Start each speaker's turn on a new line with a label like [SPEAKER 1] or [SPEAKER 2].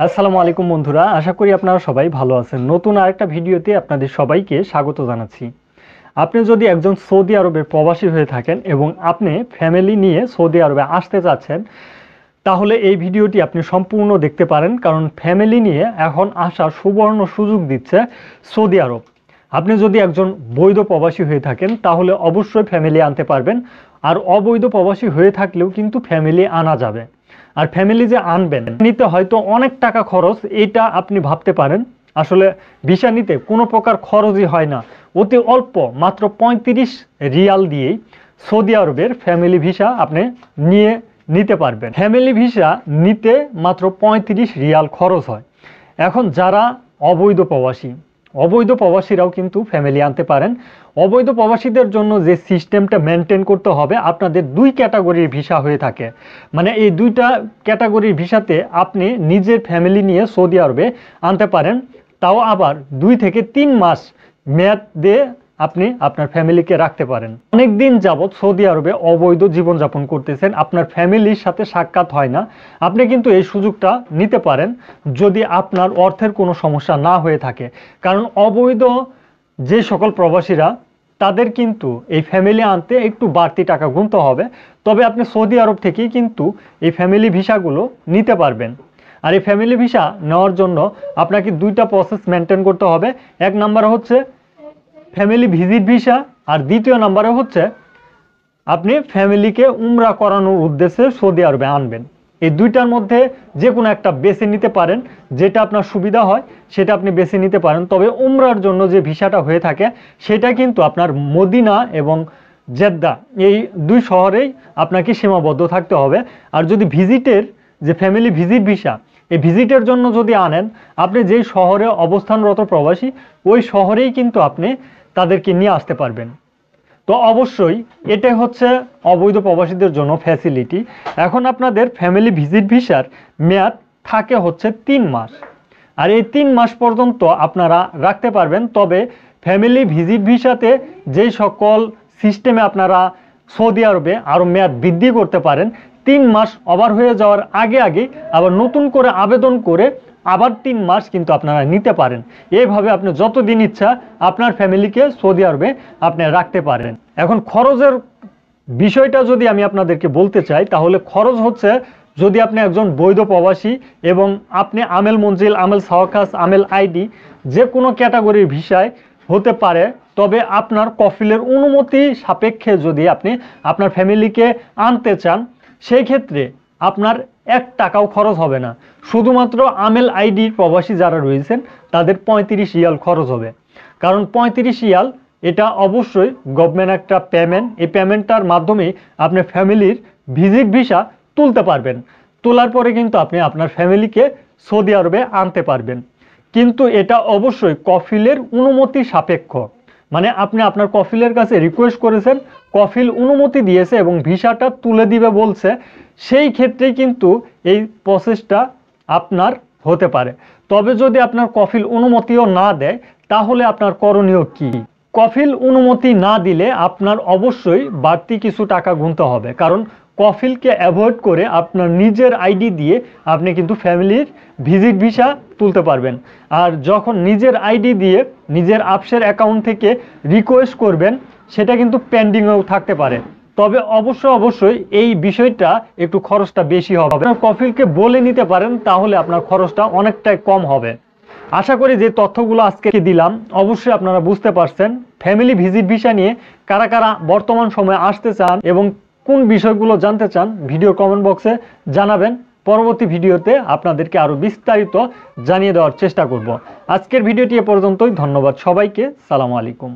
[SPEAKER 1] আসসালামু আলাইকুম বন্ধুরা, আশা করি আপনারা সবাই ভালো আছেন। নতুন আরেকটা ভিডিওতে আপনাদের সবাইকে স্বাগত জানাচ্ছি। আপনি যদি একজন সৌদি আরবের প্রবাসী হয়ে থাকেন এবং আপনি ফ্যামিলি নিয়ে সৌদি আরবে আসতে চাচ্ছেন, তাহলে এই ভিডিওটি আপনি সম্পূর্ণ দেখতে পারেন, কারণ ফ্যামিলি নিয়ে এখন আসার সুবর্ণ সুযোগ দিচ্ছে সৌদি আরব। আপনি যদি একজন বৈধ প্রবাসী হয়ে থাকেন তাহলে অবশ্যই ফ্যামিলি আনতে পারবেন, আর অবৈধ প্রবাসী হয়ে থাকলেও কিন্তু ফ্যামিলি আনা যাবে। আর ফ্যামিলি যে আনবেন নিতে হয়তো অনেক টাকা খরচ, এটা আপনি ভাবতে পারেন। আসলে ভিসা নিতে কোনো প্রকার খরচই হয় না, অতি অল্প মাত্র 35 রিয়াল দিয়েই সৌদি আরবের ফ্যামিলি ভিসা আপনি নিতে পারবেন। ফ্যামিলি ভিসা নিতে মাত্র 35 রিয়াল খরচ হয়। এখন যারা অবৈধ প্রবাসীরাও কিন্তু ফ্যামিলি আনতে পারেন। অবৈধ প্রবাসীদের জন্য যে সিস্টেমটা মেনটেন করতে হবে, আপনাদের দুই ক্যাটাগরির ভিসা হয়ে থাকে। মানে এই দুইটা ক্যাটাগরির ভিসাতে আপনি নিজের ফ্যামিলি নিয়ে সৌদি আরবে আনতে পারেন, তাও আবার 2 থেকে 3 মাস মেয়াদ দিয়ে আপনি আপনার ফ্যামিলিকে রাখতে পারেন। অনেক দিন যাবৎ সৌদি আরবে অবৈধ জীবনযাপন করতেছেন, আপনার ফ্যামিলির সাথে সাক্ষাৎ হয় না, আপনি কিন্তু এই সুযোগটা নিতে পারেন যদি আপনার অর্থের কোনো সমস্যা না হয়ে থাকে। কারণ অবৈধ যে সকল প্রবাসীরা তাদের কিন্তু এই ফ্যামিলি আনতে একটু বাড়তি টাকা গুনতে হবে, তবে আপনি সৌদি আরব থেকেই কিন্তু এই ফ্যামিলি ভিসাগুলো নিতে পারবেন। আর এই ফ্যামিলি ভিসা নেওয়ার জন্য আপনাকে দুইটা প্রসেস মেনটেন করতে হবে। এক নম্বরে হচ্ছে ফ্যামিলি ভিজিট ভিসা, আর দ্বিতীয় নম্বরে হচ্ছে আপনি ফ্যামিলিকে উমরা করানোর উদ্দেশ্যে সৌদি আরবে আনবেন। এই দুইটার মধ্যে যে কোনো একটা বেছে নিতে পারেন, যেটা আপনার সুবিধা হয় সেটা আপনি বেছে নিতে পারেন। তবে উমরার জন্য যে ভিসাটা হয়ে থাকে সেটা কিন্তু আপনার মদিনা এবং জেদ্দা এই দুই শহরেই আপনাকে সীমাবদ্ধ থাকতে হবে। আর যদি ভিজিটের যে ফ্যামিলি ভিজিট ভিসা, এই ভিজিটের জন্য যদি আনেন, আপনি যেই শহরে অবস্থানরত প্রবাসী ওই শহরেই কিন্তু আপনি তাদেরকে নিয়ে আসতে পারবেন। তো অবশ্যই এটাই হচ্ছে অবৈধ প্রবাসীদের জন্য ফ্যাসিলিটি। এখন আপনাদের ফ্যামিলি ভিজিট ভিসার মেয়াদ থাকে হচ্ছে 3 মাস, আর এই 3 মাস পর্যন্ত আপনারা রাখতে পারবেন। তবে ফ্যামিলি ভিজিট ভিসাতে যেই সকল সিস্টেমে আপনারা সৌদি আরবে আরও মেয়াদ বৃদ্ধি করতে পারেন, 3 মাস ওভার হয়ে যাওয়ার আগে আবার নতুন করে আবেদন করে আবার 3 মাস কিন্তু আপনারা নিতে পারেন। এইভাবে আপনি যতদিন ইচ্ছা আপনার ফ্যামিলিকে সৌদি আরবে আপনি রাখতে পারেন। এখন খরচের বিষয়টা যদি আমি আপনাদেরকে বলতে চাই, তাহলে খরচ হচ্ছে, যদি আপনি একজন বৈধ প্রবাসী এবং আপনি আমেল মঞ্জিল, আমেল সাওয়াকাস, আমেল আইডি যে কোনো ক্যাটাগরির ভিসায় হতে পারে, তবে আপনার কফিলের অনুমতি সাপেক্ষে যদি আপনি আপনার ফ্যামিলিকে আনতে চান, সেই ক্ষেত্রে আপনার 1 টাকাও খরচ হবে না। শুধুমাত্র আমেল আইডির প্রবাসী যারা রয়েছেন তাদের 35 রিয়াল খরচ হবে। কারণ 35 রিয়াল এটা অবশ্যই গভর্নমেন্ট একটা পেমেন্ট, এই পেমেন্টটার মাধ্যমে আপনি ফ্যামিলির ভিজিট ভিসা তুলতে পারবেন। তোলার পরে কিন্তু আপনি আপনার ফ্যামিলিকে সৌদি আরবে আনতে পারবেন। কিন্তু এটা অবশ্যই কফিলের অনুমতি সাপেক্ষ। মানে আপনি আপনার কফিলের কাছে রিকোয়েস্ট করেছেন, কফিল অনুমতি দিয়েছে এবং ভিসাটা তুলে দিবে বলছে, সেই ক্ষেত্রেই কিন্তু এই প্রসেসটা আপনার হতে পারে। তবে যদি আপনার কফিল অনুমতিও না দেয়, তাহলে আপনার করণীয় কি? কফিল অনুমতি না দিলে আপনার অবশ্যই বাড়তি কিছু টাকা গুনতে হবে, কারণ কফিলকে অ্যাভয়েড করে আপনার নিজের আইডি দিয়ে আপনি কিন্তু ফ্যামিলির ভিজিট ভিসা তুলতে পারবেন। আর যখন নিজের আইডি দিয়ে নিজের আপসের অ্যাকাউন্ট থেকে রিকোয়েস্ট করবেন, সেটা কিন্তু পেন্ডিংয়েও থাকতে পারে। তবে অবশ্যই এই বিষয়টা একটু খরচটা বেশি হবে। আপনার কফিলকে বলে নিতে পারেন, তাহলে আপনার খরচটা অনেকটাই কম হবে। আশা করি যে তথ্যগুলো আজকে দিলাম অবশ্যই আপনারা বুঝতে পারছেন। ফ্যামিলি ভিজিট ভিসা নিয়ে কারা কারা বর্তমান সময়ে আসতে চান এবং কোন বিষয়গুলো জানতে চান, ভিডিও কমেন্ট বক্সে জানাবেন। পরবর্তী ভিডিওতে আপনাদেরকে আরও বিস্তারিত জানিয়ে দেওয়ার চেষ্টা করব। আজকের ভিডিওটি এ পর্যন্তই। ধন্যবাদ সবাইকে। সালামু আলাইকুম।